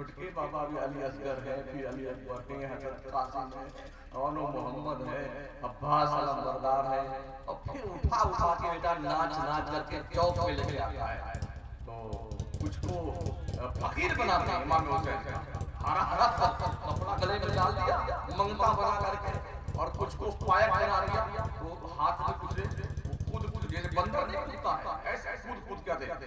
چھٹکے بابا بھی علی اصغر ہے، پھر علی اکبر ہیں، حضرت قاسم ہے، اونو محمد ہے، عباس علم بردار ہے، اور پھر اٹھا کے بیٹا ناچ کر کے چوک پہ لے کے آتا ہے. تو کچھ کو فقیر بناتے ہیں امام حسین کا، ہرا کپڑا گلے میں ڈال دیا منگتا بنا کر کے، اور کچھ کو پائک بنا دیا، وہ ہاتھ میں کچھ کود جیسے بندر نہیں کودتا ہے ایسے کود کیا دیتے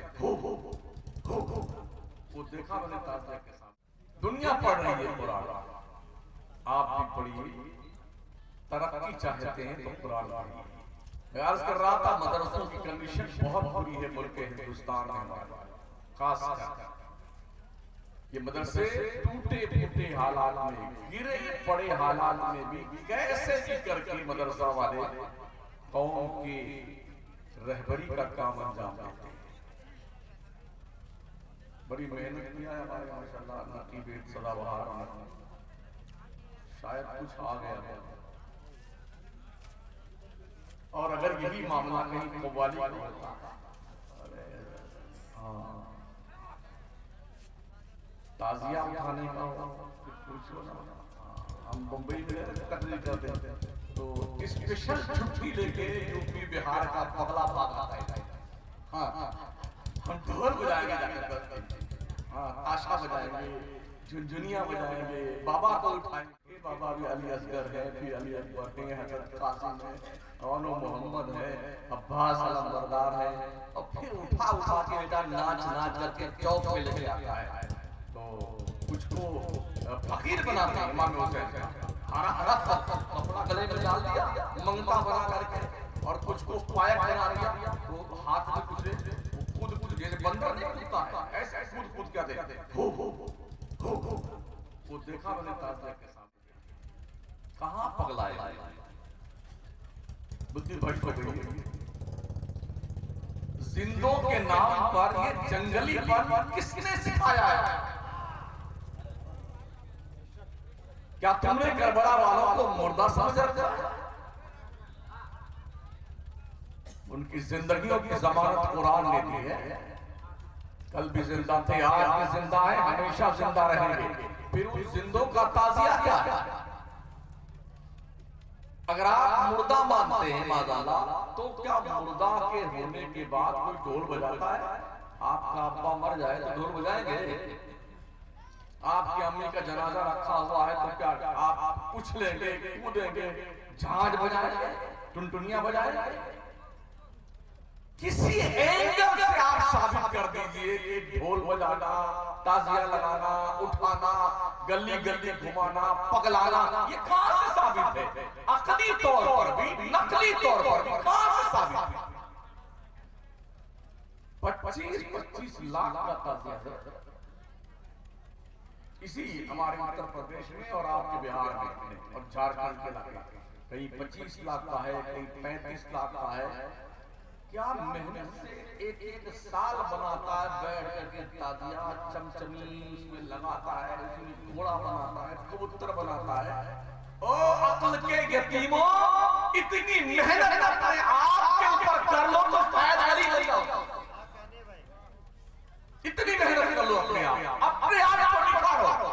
وہ دیکھا میں نے تازیہ کے سامنے. دنیا پڑھ رہی ہے قرآن، آپ بھی پڑھیے. ترقی چاہتے ہیں تو قرآن پڑھیے. میں عرض کر رہا تھا مدرسوں کی کنڈیشن بہت بری ہے ملک ہندوستان میں، خاص کر یہ مدرسے ٹوٹے پھوٹے حالات میں، گرے پڑے حالات میں بھی کیسے بھی کر کے مدرسہ والے قوم کی رہبری کا کام انجام دیتے ہیں. بڑی محنت کیا ہے ہمارے ماشاءاللہ نقیب سدا بہار، شاید کچھ آ گیا ہے. اور اگر یہی معاملہ کہیں قوالی کا ہوتا، تازیہ اٹھانے کا پوچھو نا، ہم بمبئی میں تقریر کرتے ہیں تو اسپیشل چھٹی لے کے یوپی بہار کا پگلا بھاگ آتا ہے. ہاں ہم ڈھول بجائیں گے، ہاں تاشا بجائیں گے، جھنجھنیاں بجائیں گے، بابا کو اٹھائیں گے. بابا بھی علی اصغر ہے، پھر علی اکبر ہیں، حضرت قاسم ہے، اونو محمد ہے، عباس علم بردار ہے، اور پھر اٹھا کے بیٹا ناچ کر کے چوک پہ لے کے آتا ہے. تو کچھ کو فقیر بناتے ہیں امام حسین کا، ہرا کپڑا گلے میں ڈال دیا منگتا بنا کر کے، اور کچھ کو پائک بنا دیا، وہ ہاتھ میں کچھ کود جیسے بندر نہیں کودتا ہے ایسے کود کیا دیتے وہ دیکھا میں نے تازیہ کے سامنے. کہاں پگلائے بدھی بھٹ ہو گئی. زندوں کے نام پر یہ جنگلی پن کس نے سکھایا ہے؟ کیا تم نے کربلا والوں کو مردہ سمجھ رکھا ہے؟ ان کی زندگیوں کی ضمانت قرآن نے دی ہے. کل بھی زندہ تھے، آج بھی زندہ ہیں، ہمیشہ زندہ رہیں گے. پھر ان زندوں کا تعزیہ کیا ہے؟ اگر آپ مردہ مانتے ہیں معاذاللہ، تو کیا مردہ کے ہونے کے بعد کوئی ڈھول بجاتا ہے؟ آپ کا ابا مر جائے تو ڈھول بجائیں گے؟ آپ کی امی کا جنازہ رکھا ہوا ہے تو کیا آپ پوچھ لیں گے، کودیں گے، جھانج بجائیں گے، ٹنٹنیاں بجائیں گے؟ کسی اینگل سے آپ ثابت کر دیجئے کہ ڈھول بجانا، تازیہ لگانا، اٹھانا، گلی گلی گھمانا، پگلانا، یہ کہاں سے ثابت ہے؟ عقلی طور پر بھی، نقلی طور پر بھی کہاں سے ثابت ہے؟ 25 لاکھ کا تازیہ ہے اسی ہمارے اتر پردیش میں اور آپ کے بہار میں اور جھارکھنڈ کے علاقے، کہیں 25 لاکھ کا ہے، کہیں 35 لاکھ کا ہے. کیا محنت سے ایک ایک سال بناتا ہے بیٹھ کر کے تازیہ، چمچمی اس میں لگاتا ہے، اس میں گھوڑا بناتا ہے، کبوتر بناتا ہے. او عقل کے یتیموں، اتنی محنت اپنے آپ کے اوپر کر لو تو شاید علی بن جاؤ. اتنی محنت کر لو اپنے آپ کو نکھارو،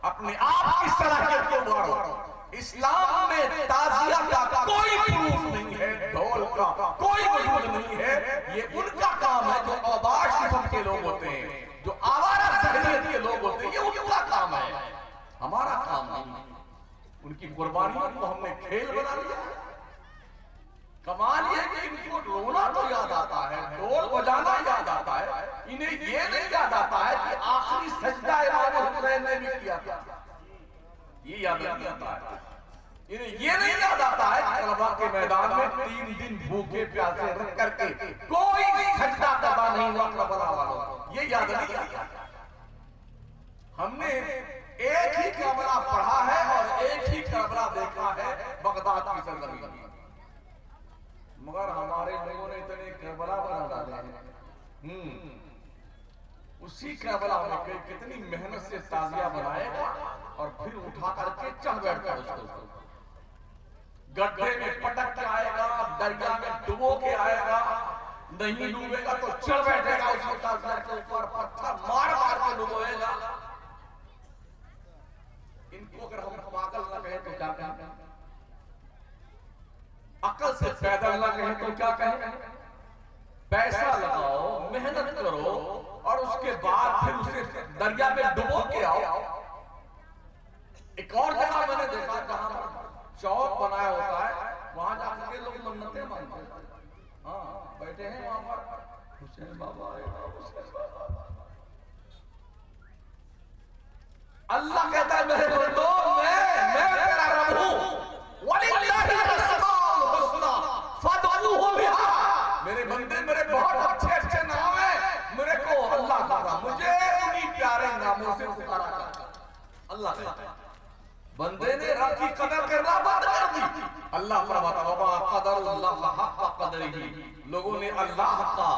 اپنے آپ کی صلاحیت کو بڑھاؤ. اسلام میں تعزیہ کا کوئی پروف نہیں ہے، ڈھول کا کوئی وجود نہیں ہے. یہ ان کا کام ہے جو اوباش قسم کے لوگ ہوتے ہیں، جو آوارہ ذہنیت کے لوگ ہوتے ہیں، یہ ان کا کام ہے، ہمارا کام نہیں. ان کی قربانیوں کو ہم نے کھیل بنا لیا. کمال یہ کہ ان کو رونا تو یاد آتا ہے، ڈھول بجانا یاد آتا ہے، انہیں یہ نہیں یاد آتا ہے کہ آخری سجدہ امام حسین نے بھی کیا تھا. یہ یاد نہیں آتا ہے. انہیں یہ نہیں یاد آتا ہے کہ کربلا کے میدان میں 3 دن بھوکے پیاسے رکھ کر کے کوئی سجدہ قضا نہیں ہوا کربلا والوں. یہ یاد نہیں آتا. ہم نے ایک ہی کربلا پڑھا ہے اور ایک ہی کربلا دیکھا ہے، بغداد کی سرزمین میں. مگر ہمارے لوگوں نے اتنے کربلا بنا ڈالے ہیں. اسی کربلا میں کتنی محنت سے تازیہ بنائے گا اور پھر اٹھا کر کے چڑھ بیٹھتا اس کو. گڈھے میں پٹک کے آئے گا، دریا میں ڈبو کے آئے گا، نہیں ڈوبے گا تو چڑھ بیٹھے گا اس کو تازیہ کے اوپر، پتھر مار مار کے ڈبوئے گا. سے پیدل نہ کہیں تو کیا کہیں؟ پیسہ لگاؤ، محنت کرو اور اس کے بعد پھر اسے دریا میں ڈبو کے آؤ۔ ایک اور جگہ میں نے دیکھا جہاں چوک بنایا ہوتا ہے، وہاں جا کے لوگ منتیں مانگتے ہیں۔ ہاں بیٹھے ہیں وہاں پر، حسین بابا حسین بابا۔ اللہ کہتا ہے میرے بندو میں تیرا رب ہوں، وَلِلَّهِ الْأَسْمَاءُ الْحُسْنَىٰ فَادْعُوهُ بِهَا۔ میرے بندے میرے بہت اچھے نام ہیں، میرے کو اللہ کہتا مجھے انہی پیارے ناموں سے پکارا کرتا۔ اللہ کہتا ہے بندے نے رب کی قدر کرنا بند کر دی۔ اللہ فرماتا وَمَا قَدَرُ اللَّهَ حَقَّ قَدْرِهِ، لوگوں نے اللہ کا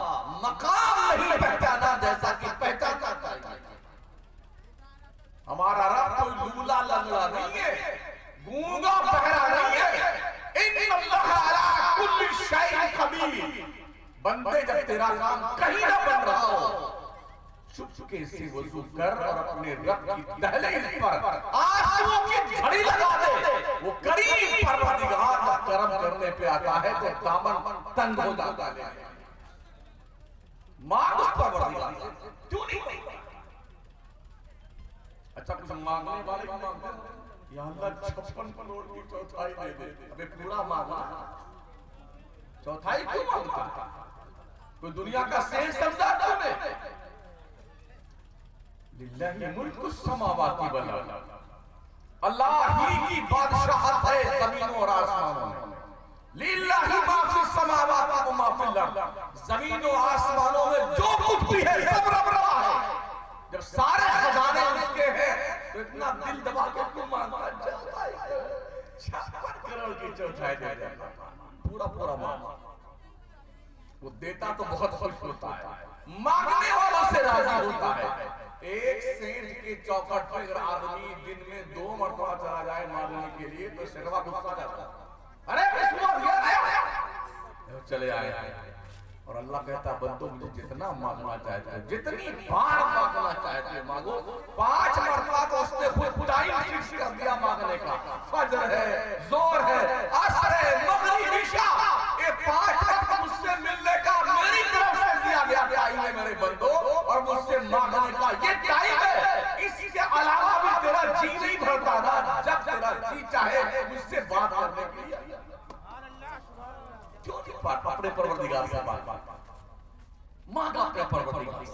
مقام نہیں پہچانا جیسا کہ پہچانا چاہیے۔ ہمارا رب کوئی لولا لنگڑا نہیں ہے، گونگا بہرا نہیں ہے۔ ان اللہ علی کل شیء قدیر۔ بندے جب تیرا کام کہیں نہ بن رہا ہو، چپکے سے وضو کر اور اپنے رب کی دہلیز پر آنسوؤں کی جھڑی لگا دے۔ وہ کریم پروردگار جب کرم کرنے پہ آتا ہے تو دامن تنگ ہو جاتا ہے۔ مانگ اس پروردگار سے، کیوں نہیں مانگتا؟ اچھا کچھ مانگنے والے بھی مانگتے ہیں، یا اللہ 56 کروڑ کی چوتھائی دے دے، ابھی پورا مانگا، چوتھائی کیوں مانگتا؟ کوئی دنیا کا سین سمجھا کیوں نے؟ للہ ملک السماوات والارض، اللہ ہی کی بادشاہت ہے زمینوں اور آسمانوں میں۔ للہ ما فی السماوات و ما فی الارض، زمین و آسمانوں میں جو کچھ بھی ہے سب رب رہا ہے۔ جب سارے خزانے اس کے ہیں تو اتنا دل دبا کے کیوں مانگتا ہے؟ 56 کروڑ کی چوتھائی دے دے، پورا پورا مانگا۔ وہ دیتا تو بہت خوش ہوتا ہے، مانگنے والوں سے راضی ہوتا ہے۔ ایک سینٹ کے چوکٹ پر اگر آدمی دن میں 2 مرتبہ چلا جائے مانگنے کے لیے تو شیخوا غصہ کرتا ہے، ارے بسم اللہ چلے آئے۔ اور اللہ کہتا بندو مجھے جتنا مانگنا چاہتے ہیں، جتنی بار مانگنا چاہتے ہیں مانگو۔ 5 مرتبہ تو اس نے خود ٹائم فکس کر دیا مانگنے کا، فجر ہے، ظہر ہے، عصر ہے، مغرب، عشاء، یہ 5 وقت مجھ سے ملنے کا میری طرف سے دیا گیا ٹائم ہے میرے بندو، اور مجھ سے مانگنے کا یہ ٹائم ہے۔ اس کے علاوہ بھی تیرا جی نہیں بھرتا نا، جب تیرا جی چاہے مجھ سے بات کرنے کے لیے کیوں نہیں بات اپنے پروردگار سے بات مانگا اپنے پروردگار سے،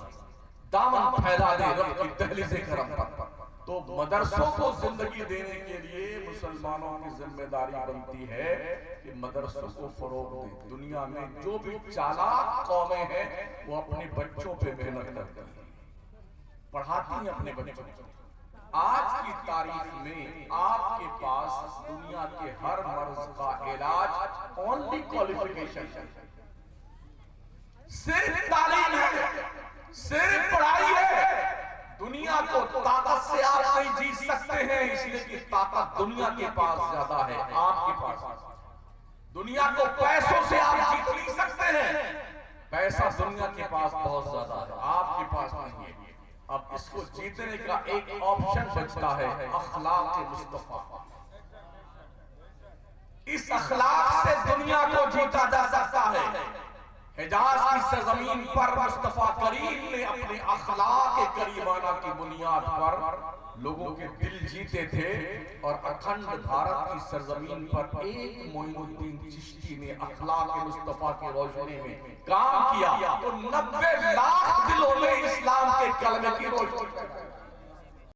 دامن پھیلا دے رب کی دہلیز کرم پر۔ تو مدرسوں کو زندگی دینے کے لیے مسلمانوں کی ذمہ داری بنتی ہے کہ مدرسوں کو فروغ دیں۔ دنیا میں جو بھی چالاک قومیں ہیں وہ اپنے بچوں پہ محنت کرتی ہیں، پڑھاتی ہیں اپنے بچوں کو۔ آج کی تاریخ میں آپ کے پاس دنیا کے ہر مرض کا علاج اونلی کوالیفیکیشن ہے، صرف تعلیم ہے، صرف پڑھائی ہے۔ دنیا کو طاقت سے آپ نہیں جیت سکتے ہیں، اس لیے کہ طاقت دنیا کے پاس زیادہ ہے، آپ کے پاس۔ دنیا کو پیسوں سے آپ جیت نہیں سکتے ہیں، پیسہ دنیا کے پاس بہت زیادہ ہے، آپ کے پاس نہیں ہے۔ اب اس کو جیتنے کا ایک آپشن بچتا ہے، اخلاق مصطفیٰ۔ اس اخلاق سے دنیا کو جیتا جا سکتا ہے۔ حجاز کی سرزمین پر مصطفیٰ کریم نے اپنے اخلاق کریمانہ کی بنیاد پر لوگوں کے دل جیتے تھے، اور اکھنڈ بھارت کی سرزمین پر ایک معین الدین چشتی نے اخلاق مصطفیٰ کی روشنی میں کام کیا تو 90 لاکھ دلوں میں اسلام کے کلمے کی روشنی